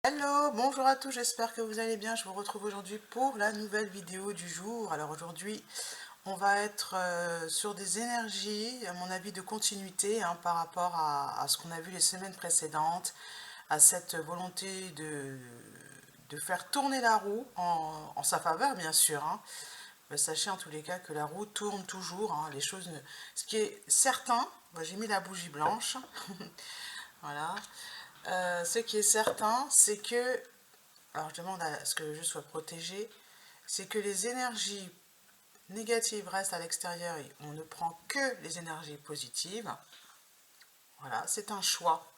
Hello, bonjour à tous, j'espère que vous allez bien. Je vous retrouve aujourd'hui pour la nouvelle vidéo du jour. Alors aujourd'hui, on va être sur des énergies, à mon avis, de continuité par rapport à ce qu'on a vu les semaines précédentes, à cette volonté de faire tourner la roue en sa faveur, bien sûr. Sachez en tous les cas que la roue tourne toujours. Les choses Ce qui est certain, j'ai mis la bougie blanche. Voilà. Ce qui est certain, c'est que, alors je demande à ce que le jeu soit protégé, c'est que les énergies négatives restent à l'extérieur et on ne prend que les énergies positives. Voilà, c'est un choix.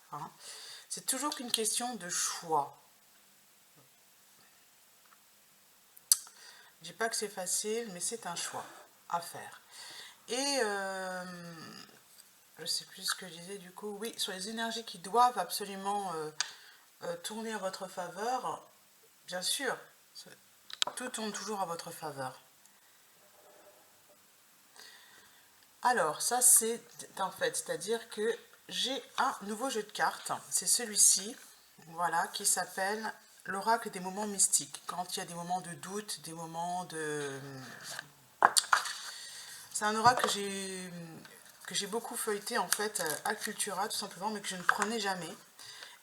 C'est toujours qu'une question de choix. Je ne dis pas que c'est facile, mais c'est un choix à faire. Et je ne sais plus ce que je disais du coup. Oui, sur les énergies qui doivent absolument tourner en votre faveur, bien sûr, tout tourne toujours à votre faveur. Alors, ça c'est un fait, c'est-à-dire que j'ai un nouveau jeu de cartes, c'est celui-ci, voilà, qui s'appelle l'oracle des moments mystiques. Quand il y a des moments de doute, des moments de... C'est un oracle que j'ai beaucoup feuilleté en fait à Cultura tout simplement, mais que je ne prenais jamais.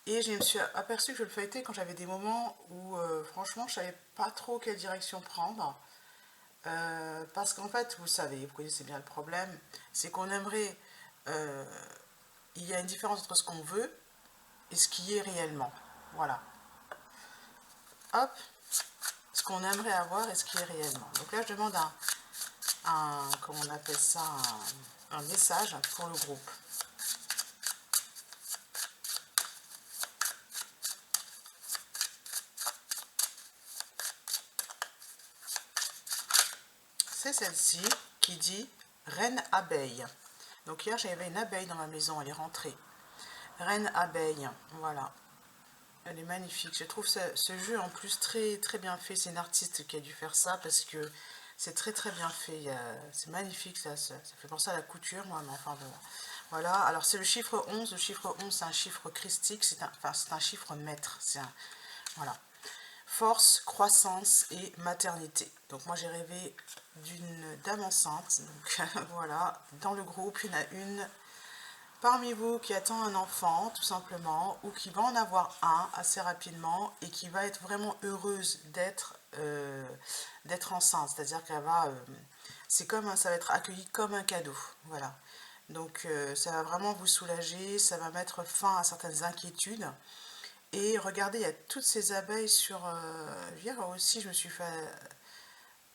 Et je me suis aperçue que je le feuilletais quand j'avais des moments où franchement je ne savais pas trop quelle direction prendre. Parce qu'en fait, vous savez, vous connaissez bien le problème, c'est qu'on aimerait... il y a une différence entre ce qu'on veut et ce qui est réellement. Voilà. Hop, ce qu'on aimerait avoir et ce qui est réellement. Donc là, je demande comment on appelle ça, un message pour le groupe. C'est celle-ci qui dit Reine abeille. Donc hier, j'avais une abeille dans ma maison, elle est rentrée. Reine abeille, voilà. Elle est magnifique. Je trouve ce jeu en plus très, très bien fait. C'est une artiste qui a dû faire ça parce que c'est très, très bien fait. C'est magnifique. Ça fait penser à la couture, moi, mais enfin bon. Voilà. Alors, c'est le chiffre 11. Le chiffre 11, c'est un chiffre christique. C'est un chiffre maître. Voilà. Force, croissance et maternité. Donc, moi, j'ai rêvé d'une dame enceinte. Donc, voilà. Dans le groupe, il y en a une parmi vous qui attend un enfant, tout simplement, ou qui va en avoir un assez rapidement et qui va être vraiment heureuse d'être enceinte. C'est-à-dire qu'elle va, ça va être accueilli comme un cadeau. Voilà. Donc ça va vraiment vous soulager, ça va mettre fin à certaines inquiétudes. Et regardez, il y a toutes ces abeilles sur... hier aussi, je me suis fait...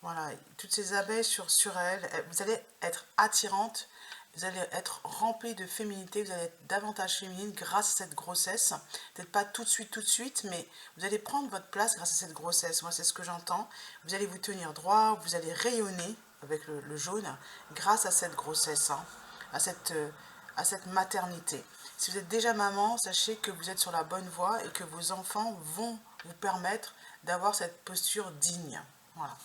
Voilà, toutes ces abeilles sur elles. Vous allez être attirante, vous allez être remplie de féminité, vous allez être davantage féminine grâce à cette grossesse. Peut-être pas tout de suite, mais vous allez prendre votre place grâce à cette grossesse. Moi, c'est ce que j'entends. Vous allez vous tenir droit, vous allez rayonner avec le jaune grâce à cette grossesse, à cette maternité. Si vous êtes déjà maman, sachez que vous êtes sur la bonne voie et que vos enfants vont vous permettre d'avoir cette posture digne. Voilà.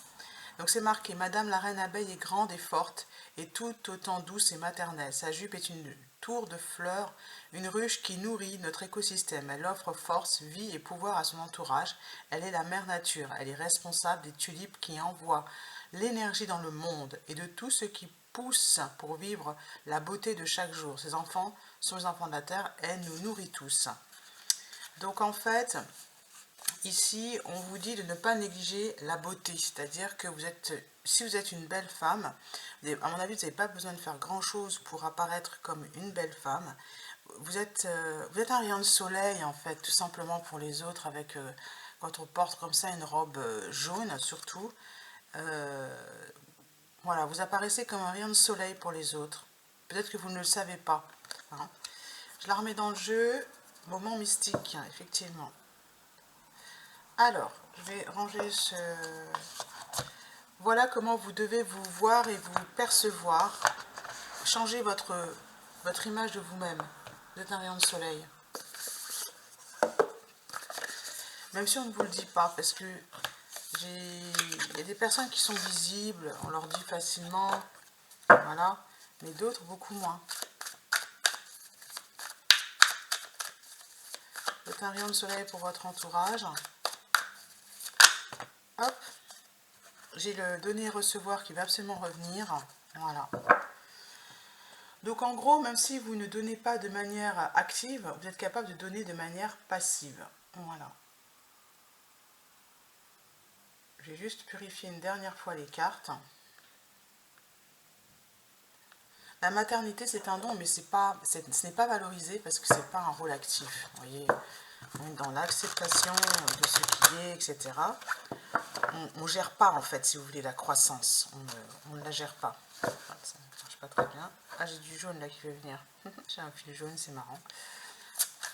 Donc c'est marqué, Madame la reine abeille est grande et forte, et tout autant douce et maternelle. Sa jupe est une tour de fleurs, une ruche qui nourrit notre écosystème. Elle offre force, vie et pouvoir à son entourage. Elle est la mère nature. Elle est responsable des tulipes qui envoient l'énergie dans le monde et de tout ce qui pousse pour vivre la beauté de chaque jour. Ces enfants sont les enfants de la terre. Elle nous nourrit tous. Donc en fait... Ici, on vous dit de ne pas négliger la beauté, c'est-à-dire que si vous êtes une belle femme, à mon avis, vous n'avez pas besoin de faire grand-chose pour apparaître comme une belle femme. Vous êtes un rayon de soleil, en fait, tout simplement pour les autres, quand on porte comme ça une robe jaune, surtout. Voilà, vous apparaissez comme un rayon de soleil pour les autres. Peut-être que vous ne le savez pas. Je la remets dans le jeu. Moment mystique, effectivement. Alors, je vais ranger ce... Voilà comment vous devez vous voir et vous percevoir. Changez votre image de vous-même. Vous êtes un rayon de soleil. Même si on ne vous le dit pas, parce que il y a des personnes qui sont visibles, on leur dit facilement, voilà, mais d'autres beaucoup moins. c'est un rayon de soleil pour votre entourage. Hop, j'ai le donner et recevoir qui va absolument revenir. Voilà. Donc en gros, même si vous ne donnez pas de manière active, vous êtes capable de donner de manière passive. Voilà. Je vais juste purifier une dernière fois les cartes. La maternité, c'est un don, mais ce n'est pas valorisé parce que ce n'est pas un rôle actif. Vous voyez, on est dans l'acceptation de ce qui est, etc. On ne gère pas, en fait, si vous voulez, la croissance. On ne la gère pas. Enfin, ça ne marche pas très bien. Ah, j'ai du jaune là qui veut venir. J'ai un fil jaune, c'est marrant.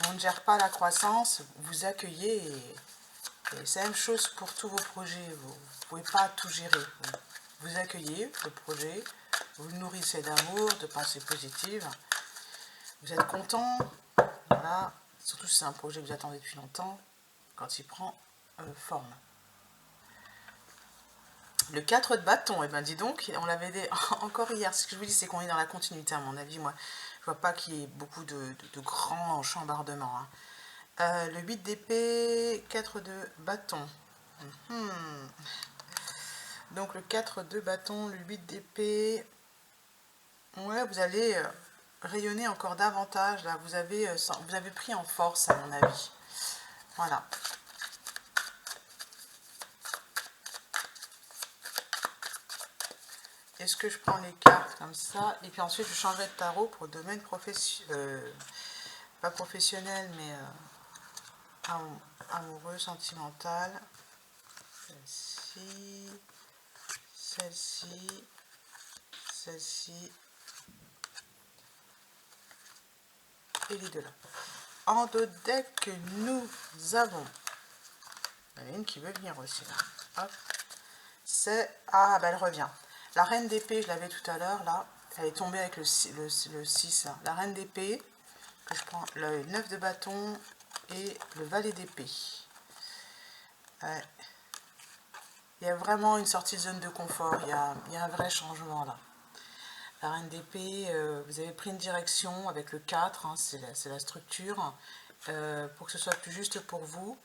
On ne gère pas la croissance, vous accueillez et c'est la même chose pour tous vos projets. Vous ne pouvez pas tout gérer. Vous accueillez le projet, vous le nourrissez d'amour, de pensées positives. Vous êtes content, voilà. Surtout si c'est un projet que vous attendez depuis longtemps, quand il prend forme. Le 4 de bâton, et ben dis donc, on l'avait dit encore hier. Ce que je vous dis, c'est qu'on est dans la continuité, à mon avis. Moi, je vois pas qu'il y ait beaucoup de grands chambardements. Hein. Le 8 d'épée, 4 de bâton. Donc le 4 de bâton, le 8 d'épée. Ouais, vous allez rayonner encore davantage. Là, vous avez pris en force, à mon avis. Voilà. Est-ce que je prends les cartes comme ça? Et puis ensuite, je changerai de tarot pour le domaine pas professionnel, mais amoureux, sentimental. Celle-ci, celle-ci, celle-ci et les deux là. En dos de deck, nous avons, il y en a une qui veut venir aussi là. Hop. C'est, ah ben elle revient. La reine d'épée, je l'avais tout à l'heure là, elle est tombée avec le 6 là. La reine d'épée, que je prends le 9 de bâton et le valet d'épée. Ouais. Il y a vraiment une sortie de zone de confort, il y a un vrai changement là. La reine d'épée, vous avez pris une direction avec le 4, hein, c'est la structure, pour que ce soit plus juste pour vous.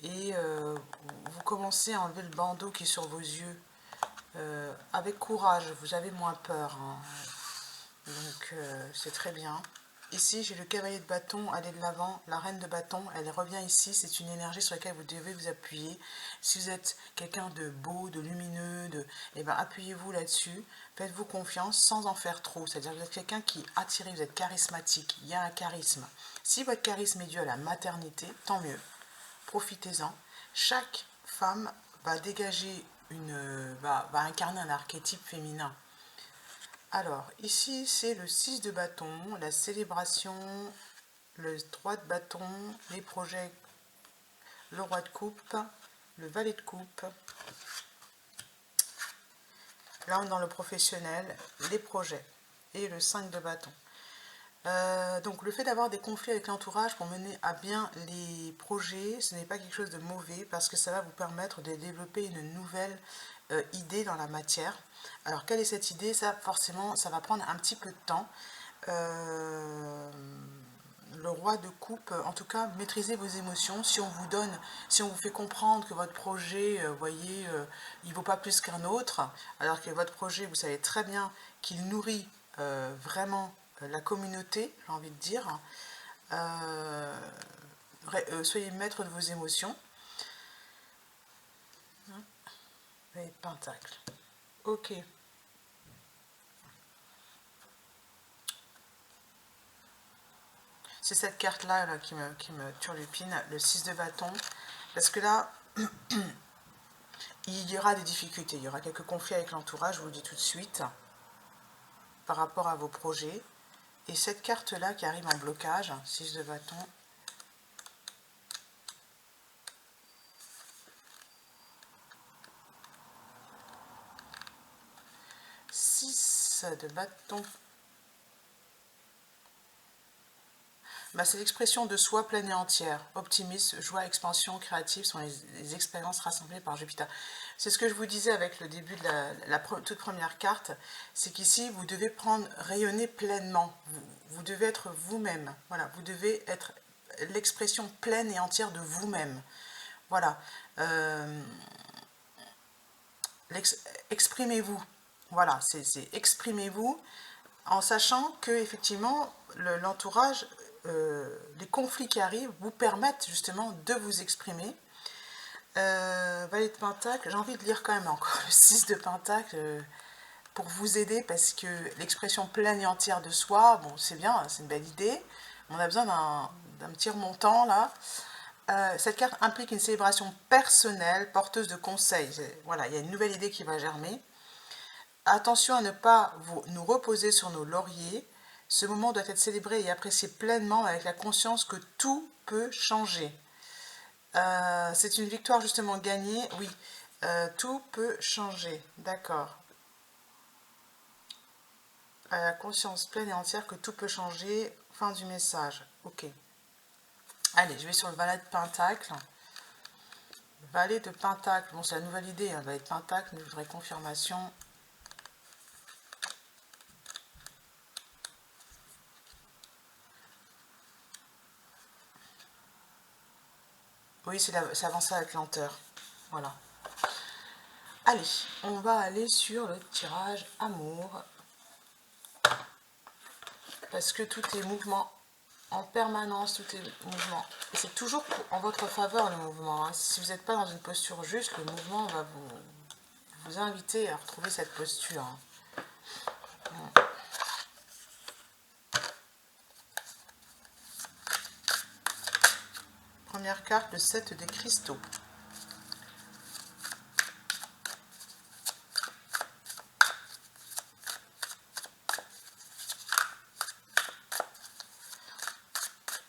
Et vous commencez à enlever le bandeau qui est sur vos yeux. Avec courage, vous avez moins peur. Hein. Donc c'est très bien. Ici, j'ai le cavalier de bâton, aller de l'avant. La reine de bâton, elle revient ici. C'est une énergie sur laquelle vous devez vous appuyer. Si vous êtes quelqu'un de beau, de lumineux, eh ben, appuyez-vous là-dessus. Faites-vous confiance sans en faire trop. C'est-à-dire que vous êtes quelqu'un qui est attiré, vous êtes charismatique. Il y a un charisme. Si votre charisme est dû à la maternité, tant mieux. Profitez-en. Chaque femme va dégager va incarner un archétype féminin. Alors, ici, c'est le 6 de bâton, la célébration, le 3 de bâton, les projets, le roi de coupe, le valet de coupe. Là, on est dans le professionnel, les projets et le 5 de bâton. Donc, le fait d'avoir des conflits avec l'entourage pour mener à bien les projets, ce n'est pas quelque chose de mauvais parce que ça va vous permettre de développer une nouvelle idée dans la matière. Alors, quelle est cette idée? Ça, forcément, ça va prendre un petit peu de temps. Le roi de coupe, en tout cas, maîtrisez vos émotions. Si on vous fait comprendre que votre projet, voyez, il ne vaut pas plus qu'un autre, alors que votre projet, vous savez très bien qu'il nourrit vraiment la communauté, j'ai envie de dire. Soyez maître de vos émotions. Les pentacles. Ok. C'est cette carte-là là, qui me turlupine, le 6 de bâton. Parce que là, il y aura des difficultés, il y aura quelques conflits avec l'entourage, je vous le dis tout de suite, par rapport à vos projets. Et cette carte-là qui arrive en blocage, 6 de bâton, de bâton. Bah, c'est l'expression de soi pleine et entière. Optimisme, joie, expansion, créative sont les expériences rassemblées par Jupiter. C'est ce que je vous disais avec le début de la toute première carte, c'est qu'ici, vous devez rayonner pleinement. Vous devez être vous-même. Voilà, vous devez l'expression pleine et entière de vous-même. Voilà. Exprimez-vous. Voilà, c'est exprimez-vous en sachant que effectivement l'entourage, les conflits qui arrivent vous permettent justement de vous exprimer. Valet de Pentacle, j'ai envie de lire quand même encore le 6 de Pentacle pour vous aider parce que l'expression pleine et entière de soi, bon c'est bien, c'est une belle idée, on a besoin d'un petit remontant là. Cette carte implique une célébration personnelle, porteuse de conseils. Voilà, il y a une nouvelle idée qui va germer. Attention à ne pas nous reposer sur nos lauriers. Ce moment doit être célébré et apprécié pleinement avec la conscience que tout peut changer. C'est une victoire justement gagnée, oui, tout peut changer, d'accord. La conscience pleine et entière que tout peut changer, fin du message, ok. Allez, je vais sur le valet de Pentacle. Valet de Pentacle, bon c'est la nouvelle idée, hein, valet de Pentacle, mais je voudrais confirmation. Oui, c'est avancé avec lenteur, voilà. Allez, on va aller sur le tirage amour. Parce que tout est mouvement en permanence, tout est mouvement. Et c'est toujours en votre faveur le mouvement. Hein. Si vous n'êtes pas dans une posture juste, le mouvement va vous inviter à retrouver cette posture. Hein. Première carte, le 7 des cristaux.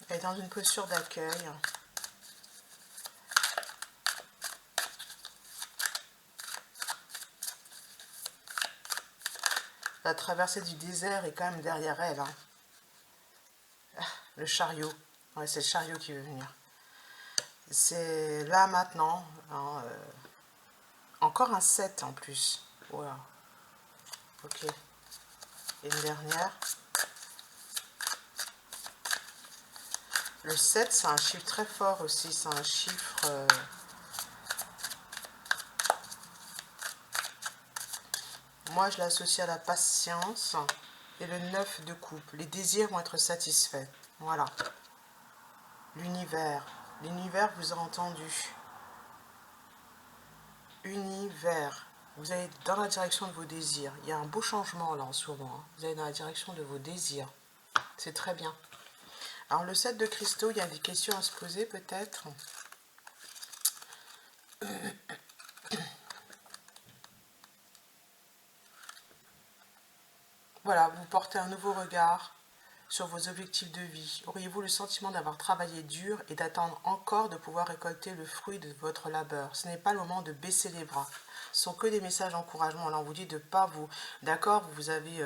Elle est dans une posture d'accueil. La traversée du désert est quand même derrière elle. Hein. Le chariot. Ouais, c'est le chariot qui veut venir. C'est là maintenant. Hein, encore un 7 en plus. Voilà. Ok. Et une dernière. Le 7, c'est un chiffre très fort aussi. C'est un chiffre... moi, je l'associe à la patience. Et le 9 de coupe. Les désirs vont être satisfaits. Voilà. L'univers. L'univers vous a entendu. Univers. Vous allez dans la direction de vos désirs. Il y a un beau changement là en ce moment. Hein. Vous allez dans la direction de vos désirs. C'est très bien. Alors le 7 de cristaux, il y a des questions à se poser peut-être. Voilà, vous portez un nouveau regard sur vos objectifs de vie. Auriez-vous le sentiment d'avoir travaillé dur et d'attendre encore de pouvoir récolter le fruit de votre labeur? Ce n'est pas le moment de baisser les bras. Ce sont que des messages d'encouragement. Là, on vous dit de ne pas vous... D'accord, vous avez,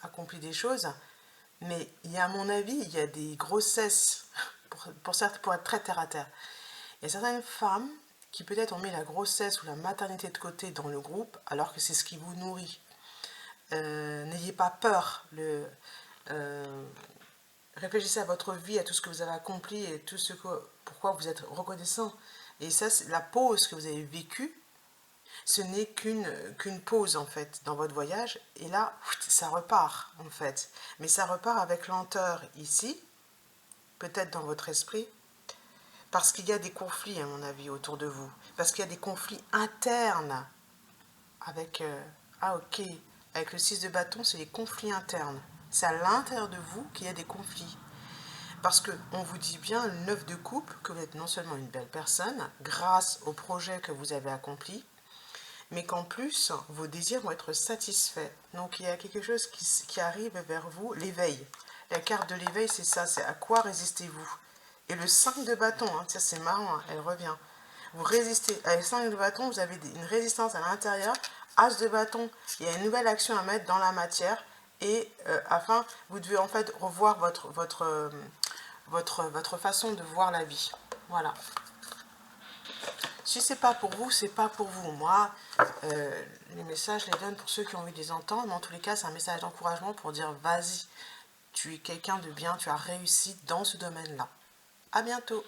accompli des choses, mais il y a, à mon avis, il y a des grossesses, pour être très terre à terre. Il y a certaines femmes qui peut-être ont mis la grossesse ou la maternité de côté dans le groupe, alors que c'est ce qui vous nourrit. N'ayez pas peur. Réfléchissez à votre vie, à tout ce que vous avez accompli et tout ce pourquoi vous êtes reconnaissant. Et ça, c'est la pause que vous avez vécue. Ce n'est qu'une pause en fait dans votre voyage. Et là, ça repart en fait. Mais ça repart avec lenteur ici, peut-être dans votre esprit. Parce qu'il y a des conflits, à mon avis, autour de vous. Parce qu'il y a des conflits internes. Avec, ok, avec le 6 de bâton, c'est les conflits internes. C'est à l'intérieur de vous qu'il y a des conflits. Parce qu'on vous dit bien, le 9 de coupe, que vous êtes non seulement une belle personne, grâce au projet que vous avez accompli, mais qu'en plus, vos désirs vont être satisfaits. Donc il y a quelque chose qui arrive vers vous, l'éveil. La carte de l'éveil, c'est ça, c'est à quoi résistez-vous? Et le 5 de bâton, hein, ça c'est marrant, hein, elle revient. Vous résistez. Avec 5 de bâton, vous avez une résistance à l'intérieur. As de bâton, il y a une nouvelle action à mettre dans la matière. Et afin, vous devez en fait revoir votre façon de voir la vie. Voilà. Si c'est pas pour vous, c'est pas pour vous. Moi, les messages, je les donne pour ceux qui ont envie de les entendre. Mais en tous les cas, c'est un message d'encouragement pour dire vas-y. tu es quelqu'un de bien, tu as réussi dans ce domaine-là. À bientôt!